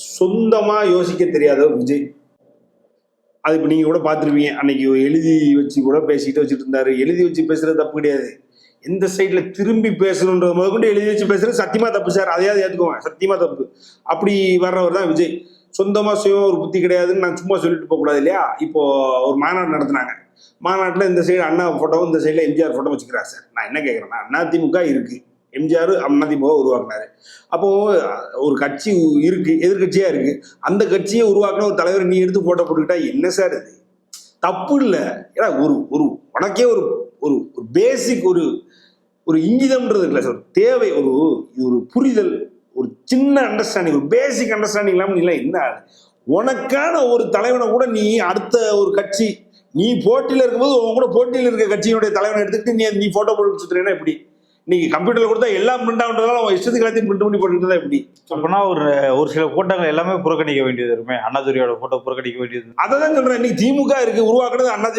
சொந்தமா யோசிக்க தெரியாத விஜய். அது இப்போ நீங்க கூட பார்த்துருப்பீங்க. அன்னைக்கு எழுதி வச்சு கூட பேசிட்டு வச்சுட்டு இருந்தாரு. எழுதி வச்சு பேசுறது தப்பு கிடையாது. எந்த சைட்ல திரும்பி பேசணுன்றது முதற்கொண்டு எழுதி வச்சு பேசுறது சத்தியமா தப்பு சார். அதையாவது ஏத்துக்குவேன். சத்தியமா தப்பு. அப்படி வர்றவர் தான் விஜய். சொந்தமா சுயமா ஒரு புத்தி கிடையாதுன்னு நான் சும்மா சொல்லிட்டு போக கூடாது இல்லையா? இப்போ ஒரு மாநாடு நடத்தினாங்க. மாநாட்டில் இந்த சைடு அண்ணா போட்டோவும் இந்த சைடில் எம்ஜிஆர் போட்டோ வச்சுக்கிறார் சார். நான் என்ன கேட்குறேன்னா, அதிமுக இருக்கு, எம்ஜிஆர் அதிமுக உருவாக்குனாரு. அப்போ ஒரு கட்சி இருக்கு, எதிர்கட்சியா இருக்கு. அந்த கட்சியை உருவாக்குன ஒரு தலைவர் நீ எடுத்து போட்டோ போட்டுக்கிட்டா என்ன சார் இது? தப்பு இல்லை. ஏன்னா ஒரு ஒரு உனக்கே ஒரு ஒரு பேசிக் ஒரு இங்கிதம்ன்றது இருக்குல்ல சார், தேவை. ஒரு புரிதல், ஒரு சின்ன அண்டர்ஸ்டாண்டிங், ஒரு பேசிக் அண்டர்ஸ்டாண்டிங் இல்லாமல் நீ என்ன உனக்கான ஒரு தலைவனை கூட நீ அடுத்த ஒரு கட்சி நீ போட்டியில் இருக்கும்போது உன் கூட போட்டியில் இருக்க கட்சியினுடைய தலைவனை எடுத்துக்கிட்டு நீ போட்டோ போட்டு வச்சுருந்தா எப்படி? நீங்க கம்ப்யூட்டர்ல கொடுத்தா எல்லாம் பிரிண்ட் ஆகுன்றதால உங்க இஷ்டத்துக்கு எல்லாத்தையும் பிரிண்ட் பண்ணி போட்டுட்டு எப்படி? அப்படின்னா ஒரு சில போட்டோங்கள் எல்லாமே புறக்கணிக்க வேண்டியது இருக்குமே. அண்ணாதுரையோட போட்டோ புறக்கணிக்க வேண்டியது. அதை தான் சொல்றேன். இன்னைக்கு திமுக இருக்கு, உருவாக்குறது அண்ணா